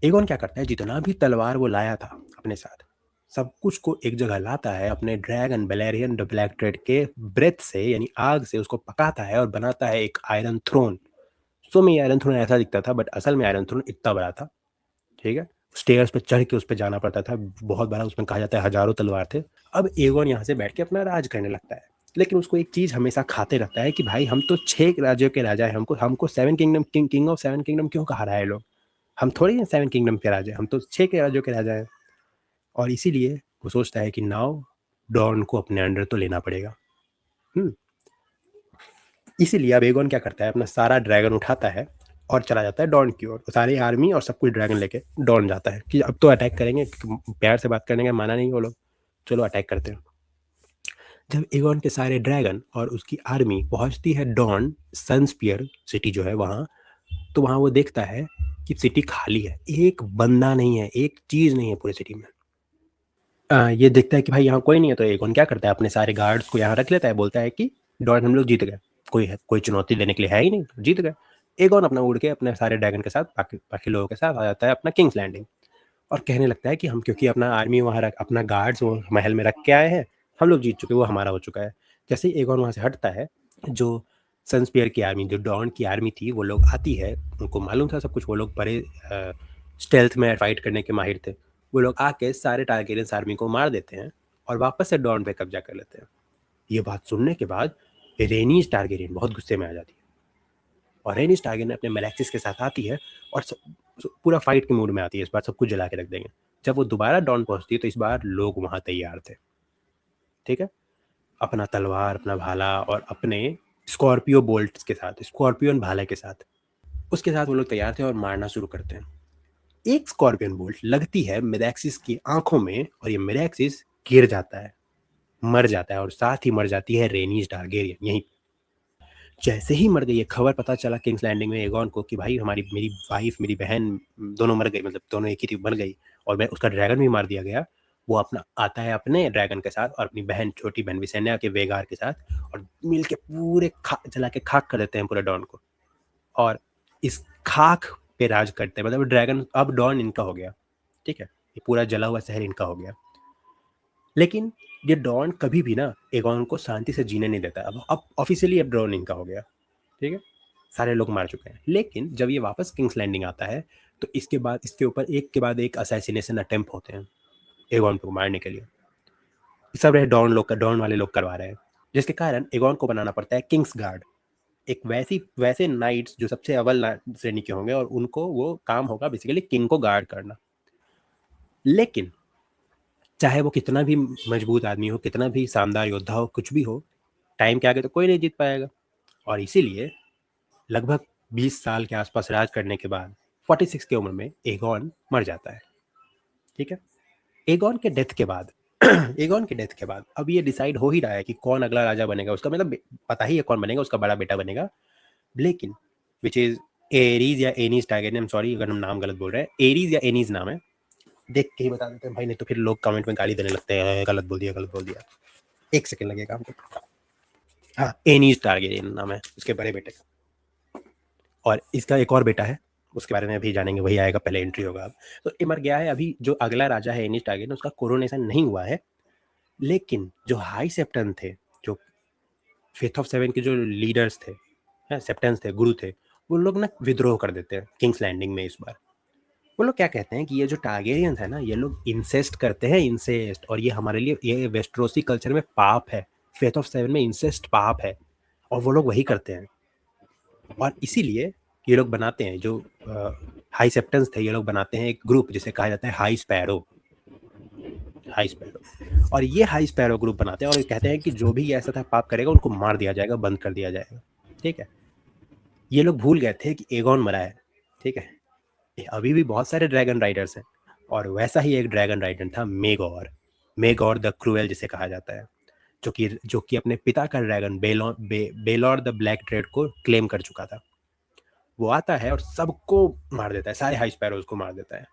एगोन क्या करता है, जितना भी तलवार वो लाया था अपने साथ, सब कुछ को एक जगह लाता है, अपने ड्रैगन बेलेरियन द ब्लैक ट्रेड के ब्रेथ से, यानी आग से उसको पकाता है और बनाता है एक आयरन थ्रोन। सो में आयरन थ्रोन ऐसा दिखता था, बट असल में आयरन थ्रोन इतना बड़ा था। ठीक है, स्टेयर्स पे चढ़ के उस पे जाना पड़ता था, बहुत बड़ा, उसमें कहा जाता है हजारों तलवार थे। अब एगोन यहाँ से बैठ के अपना राज करने लगता है, लेकिन उसको एक चीज हमेशा खाते रहता है कि भाई हम तो 6 राज्यों के राजा हैं, हमको seven kingdom, king of seven kingdom क्यों कहा रहा है लोग, हम थोड़ी हैं सेवन किंगडम के राजा, हम तो 6 के राज्यों के राजा हैं। और इसीलिए वो सोचता है कि नाउ डॉन को अपने अंडर तो लेना पड़ेगा। इसीलिए अब एगोन क्या करता है, अपना सारा ड्रैगन उठाता है और चला जाता है डॉन की ओर, सारी आर्मी और सब कुछ ड्रैगन लेके डॉन जाता है कि अब तो अटैक करेंगे, प्यार से बात करने का माना नहीं वो लोग, चलो अटैक करते हैं। जब एगोन के सारे ड्रैगन और उसकी आर्मी पहुंचती है डॉन सनस्पियर सिटी जो है वहाँ, तो वहाँ वो देखता है कि सिटी खाली है, एक बंदा नहीं है, एक चीज़ नहीं है पूरे सिटी में। ये देखता है कि भाई यहाँ कोई नहीं है, तो एगोन क्या करता है, अपने सारे गार्ड्स को यहाँ रख लेता है, बोलता है कि डॉन हम लोग जीत गए, कोई चुनौती देने के लिए है ही नहीं, जीत गए। एगोन अपना उड़ के अपने सारे ड्रैगन के साथ बाकी बाकी लोगों के साथ आ जाता है अपना किंग्स लैंडिंग, और कहने लगता है कि हम क्योंकि अपना आर्मी वहाँ रख, अपना गार्ड्स वो महल में रख के आए हैं, हम लोग जीत चुके, वो हमारा हो चुका है। जैसे ही एगोन वहाँ से हटता है, जो सनस्पियर की आर्मी, जो डॉन की आर्मी थी, वो लोग आती है, उनको मालूम था सब कुछ, वो लोग बड़े स्टेल्थ में फाइट करने के माहिर थे, वो लोग आके सारे टारगेरियंस आर्मी को मार देते हैं और वापस से डॉन पे कब्जा कर लेते हैं। ये बात सुनने के बाद रेनीज टारगेरियन बहुत गुस्से में आ जाती है, और रेनीज टारगेरियन अपने मेलेक्सिस के साथ आती है और पूरा फाइट के मूड में आती है, इस बार सब कुछ जला के रख देंगे। जब वो दोबारा डॉन पहुंचती है तो इस बार लोग वहां तैयार थे। ठीक है, अपना तलवार, अपना भाला और अपने स्कॉर्पियो बोल्ट्स के साथ, स्कॉर्पियन भाले के साथ, उसके साथ वो लोग तैयार थे और मारना शुरू करते हैं। एक स्कॉर्पियन बोल्ट लगती है मिरैक्सिस की आंखों में, और ये मिरैक्सिस गिर जाता है, मर जाता है, और साथ ही मर जाती है रेनीज टारगेरियन यहीं। जैसे ही मर गई, ये खबर पता चला किंग्स लैंडिंग में एगोन को कि भाई मेरी वाइफ, मेरी बहन दोनों मर गई, मतलब दोनों एक ही थी, मर गई, और मैं उसका ड्रैगन भी मार दिया गया। वो अपना आता है अपने ड्रैगन के साथ और अपनी बहन, छोटी बहन विसेन्या के वेगार के साथ, और मिल के पूरे जला के खाक कर देते हैं पूरे डॉन को, और इस खाक पे राज करते हैं, मतलब ड्रैगन अब डॉन इनका हो गया। ठीक है, ये पूरा जला हुआ शहर इनका हो गया। लेकिन ये डॉन कभी भी ना एगोन को शांति से जीने नहीं देता, अब ऑफिशियली अब डॉन इनका हो गया। ठीक है, सारे लोग मार चुके हैं, लेकिन जब ये वापस किंग्स लैंडिंग आता है तो इसके बाद इसके ऊपर एक के बाद एक असैसिनेशन अटेम्प्ट होते हैं एगोन को मारने के लिए। सब रहे डॉन वाले लोग करवा रहे हैं, जिसके कारण एगोन को बनाना पड़ता है किंग्स गार्ड, एक वैसे नाइट्स जो सबसे अव्वल श्रेणी के होंगे, और उनको वो काम होगा बेसिकली किंग को गार्ड करना। लेकिन चाहे वो कितना भी मजबूत आदमी हो, कितना भी शानदार योद्धा हो, कुछ भी हो, टाइम के आगे तो कोई नहीं जीत पाएगा। और इसीलिए लगभग 20 साल के आसपास राज करने के बाद 46 की उम्र में एगोन मर जाता है। ठीक है, एगोन के डेथ के बाद एगोन के डेथ के बाद अब ये डिसाइड हो ही रहा है कि कौन अगला राजा बनेगा, उसका मतलब पता ही है कौन बनेगा, उसका बड़ा बेटा बनेगा, लेकिन विच इज एरीज या Annie's Targaryen, I am sorry अगर हम नाम गलत बोल रहे हैं, एरीज या एनीज नाम है, देख के ही बता देते हैं भाई, नहीं तो फिर लोग कमेंट में गाली देने लगते हैं, गलत बोल दिया गलत बोल दिया। एक सेकंड लगेगा हमको। हाँ, एनीज टारगेरियन नाम है उसके बड़े बेटे का, और इसका एक और बेटा है, उसके बारे में अभी जानेंगे, वही आएगा, पहले एंट्री होगा। अब तो ये मर गया है, अभी जो अगला राजा है एनीज टारगेरियन, उसका कोरोनेशन नहीं हुआ है, लेकिन जो हाई सेप्टन थे, जो फिफ्थ ऑफ सेवन के जो लीडर्स थे, सेप्टन्स थे, गुरु थे, वो लोग ना विद्रोह कर देते हैं किंग्स लैंडिंग में इस बार। वो लोग क्या कहते हैं कि ये जो टारगेरियंस है ना, ये लोग इंसेस्ट करते हैं, इंसेस्ट, और ये हमारे लिए, ये वेस्ट्रोसी कल्चर में पाप है, फेथ ऑफ सेवन में इंसेस्ट पाप है, और वो लोग वही करते हैं। और इसीलिए ये लोग बनाते हैं जो हाई सेप्टेंस थे, ये लोग बनाते हैं एक ग्रुप जिसे कहा जाता है हाई स्पैरो। और ये हाई स्पैरो ग्रुप बनाते हैं और कहते हैं कि जो भी ऐसा था पाप करेगा उनको मार दिया जाएगा, बंद कर दिया जाएगा। ठीक है, ये लोग भूल गए थे कि एगोन मरा है। ठीक है, अभी भी बहुत सारे ड्रैगन राइडर्स हैं और वैसा ही एक ड्रैगन राइडर था मेगोर द क्रूएल जिसे कहा जाता है, जो कि अपने पिता का dragon Vellore the black dread को क्लेम कर चुका था। वो आता है और सबको मार देता है, सारे हाई स्पैरोज को मार देता है।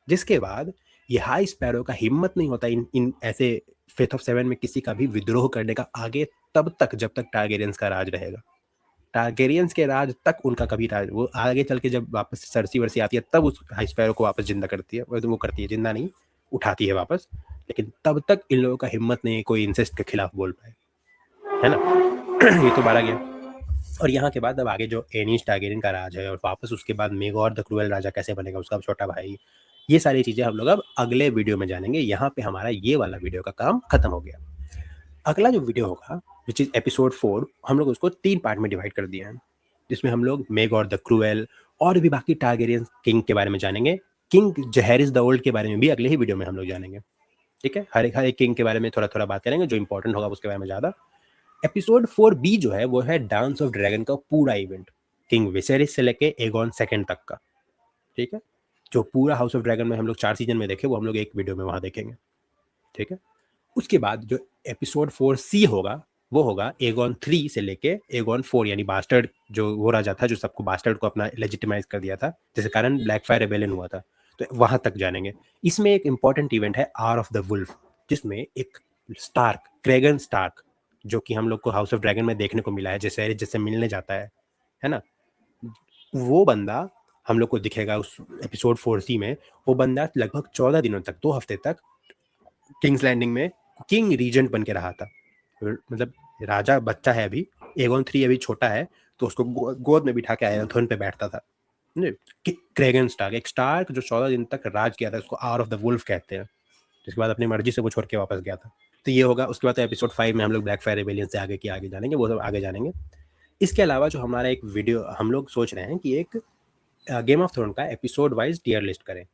जिसके बाद ये हाई स्पैरो का हिम्मत नहीं होता इन ऐसे फेथ ऑफ सेवन में किसी का भी विद्रोह करने का आगे, तब तक जब तक टारगेरियंस का राज रहेगा। टारगेरियंस के राज तक उनका कभी राज, वो आगे चल के जब वापस सरसी वर्सी आती है तब उस हाई स्पैरो को वापस जिंदा करती है, वो करती है, जिंदा नहीं, उठाती है वापस। लेकिन तब तक इन लोगों का हिम्मत नहीं है कोई इंसेस्ट के खिलाफ बोल पाए, है ना। ये तो मारा गया। और यहाँ के बाद अब आगे जो एनिस टारगेरियन का राज है और वापस उसके बाद मेगोर द क्रूएल राजा कैसे बनेगा, उसका छोटा भाई, ये सारी चीज़ें हम लोग अब अगले वीडियो में जानेंगे। यहाँ पे हमारा ये वाला वीडियो का काम खत्म हो गया। अगला जो वीडियो होगा विच इज एपिसोड 4, हम लोग उसको 3 पार्ट में डिवाइड कर दिए हैं, जिसमें हम लोग मेगोर द क्रूएल और भी बाकी टारगेरियन किंग के बारे में जानेंगे। किंग जहेरिस द ओल्ड के बारे में भी अगले ही वीडियो में हम लोग जानेंगे। ठीक है, हर एक किंग के बारे में थोड़ा थोड़ा बात करेंगे, जो इंपॉर्टेंट होगा उसके बारे में ज़्यादा। एपिसोड 4B जो है वो है डांस ऑफ ड्रैगन का पूरा इवेंट, किंग विसेरिस से लेके एगोन सेकंड तक का। ठीक है, जो पूरा हाउस ऑफ ड्रैगन में हम लोग 4 सीजन में देखे वो हम लोग एक वीडियो में वहाँ देखेंगे। ठीक है, उसके बाद जो एपिसोड 4C होगा वो होगा एगोन 3 से लेके एगोन 4, यानी बास्टर्ड, जो वो राजा था जो सबको बास्टर्ड को अपना लेजिटिमाइज कर दिया था, जिसके कारण ब्लैक फायर रेबेलियन हुआ था, तो वहां तक जानेंगे। इसमें एक इंपॉर्टेंट इवेंट है आर ऑफ द वुल्फ, जिसमें एक स्टार्क, क्रेगन स्टार्क, जो कि हम लोग को हाउस ऑफ ड्रैगन में देखने को मिला है, जैसे जिससे मिलने जाता है ना, वो बंदा हम लोग को दिखेगा उस एपिसोड 4C में। वो बंदा लगभग 14 दिनों तक, 2 हफ्ते तक किंग्स लैंडिंग में किंग रीजेंट बन के रहा था। मतलब राजा बच्चा है अभी, एगोन 3 अभी छोटा है, तो उसको गोद में बिठा के आयरन थ्रोन पे बैठता था। क्रेगन स्टार्क, एक स्टार्क जो 14 दिन तक राज किया था, उसको आर ऑफ द वुल्फ कहते हैं, जिसके बाद अपनी मर्जी से वो छोड़ के वापस गया था। तो ये होगा। उसके बाद एपिसोड 5 में हम लोग ब्लैक फायर रेबेलियन से आगे जानेंगे, वो सब आगे जानेंगे। इसके अलावा जो हमारा एक वीडियो हम लोग सोच रहे हैं कि एक गेम ऑफ थ्रोन का एपिसोड वाइज टियर लिस्ट करें।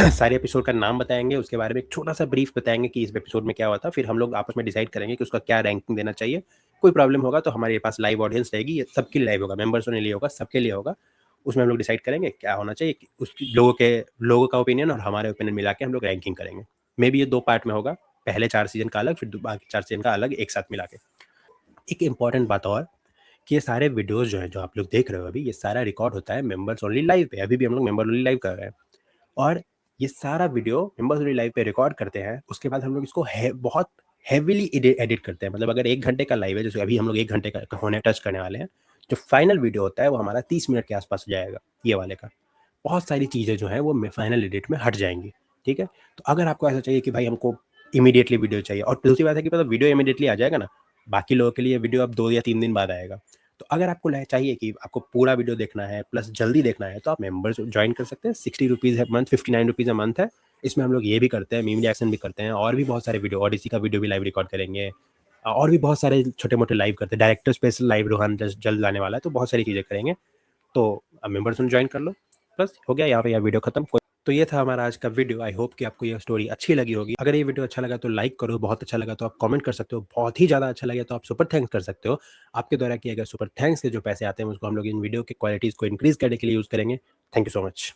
सारे एपिसोड का नाम बताएंगे, उसके बारे में एक छोटा सा ब्रीफ बताएंगे कि इस एपिसोड में क्या हुआ था, फिर हम लोग आपस में डिसाइड करेंगे कि उसका क्या रैंकिंग देना चाहिए। कोई प्रॉब्लम होगा तो हमारे पास लाइव ऑडियंस रहेगी, ये सबके लाइव होगा, मेंबर्स के लिए होगा, सबके लिए होगा। उसमें हम लोग डिसाइड करेंगे क्या होना चाहिए, उस लोगों का ओपिनियन और हमारे ओपिनियन मिला के हम लोग रैंकिंग करेंगे। मे बी ये 2 पार्ट में होगा, पहले 4 सीजन का अलग, फिर बाकी 4 सीजन का अलग, एक साथ मिला के। एक इंपॉर्टेंट बात और कि ये सारे वीडियोस जो हैं, जो आप लोग देख रहे हो अभी, ये सारा रिकॉर्ड होता है मेंबर्स ओनली लाइव पे। अभी भी हम लोग मेंबर ओनली लाइव कर रहे हैं और ये सारा वीडियो मेंबर्स ओनली लाइव पे रिकॉर्ड करते हैं। उसके बाद हम लोग इसको बहुत हेवीली एडिट करते हैं। मतलब अगर 1 घंटे का लाइव है, जैसे अभी हम लोग 1 घंटे का होने टच करने वाले हैं, जो फाइनल वीडियो होता है वो हमारा 30 मिनट के आसपास जाएगा, ये वाले का। बहुत सारी चीज़ें जो हैं वो फाइनल एडिट में हट जाएंगी। ठीक है, तो अगर आपको ऐसा चाहिए कि भाई हमको इमीडिएटली वीडियो चाहिए, और दूसरी बात है कि मतलब वीडियो इमीडिएटली आ जाएगा ना, बाकी लोगों के लिए वीडियो अब 2 या 3 दिन बाद आएगा। तो अगर आपको चाहिए कि आपको पूरा वीडियो देखना है प्लस जल्दी देखना है, तो आप मेंबर्स ज्वाइन कर सकते हैं। 60 रुपीज़ है मंथ, 59 रुपीज़ अ मंथ है। इसमें हम लोग ये भी करते हैं, मीम रिएक्शन भी करते हैं, और भी बहुत सारे वीडियो, ओडिसी का वीडियो भी लाइव रिकॉर्ड करेंगे, और भी बहुत सारे छोटे मोटे लाइव करते हैं। डायरेक्टर स्पेशल लाइव रोहान जल्द लाने वाला है, तो बहुत सारी चीज़ें करेंगे। तो अब मेंबर्स में ज्वाइन कर लो, बस हो गया, यहाँ पे यह वीडियो खत्म। तो ये था हमारा आज का वीडियो। आई होप कि आपको ये स्टोरी अच्छी लगी होगी। अगर ये वीडियो अच्छा लगा तो लाइक करो, बहुत अच्छा लगा तो आप कमेंट कर सकते हो, बहुत ही ज़्यादा अच्छा लगा तो आप सुपर थैंक्स कर सकते हो। आपके द्वारा किए गए सुपर थैंक्स के जो पैसे आते हैं उसको हम लोग इन वीडियो की क्वालिटीज़ को इंक्रीज़ करने के लिए यूज़ करेंगे। Thank you so much.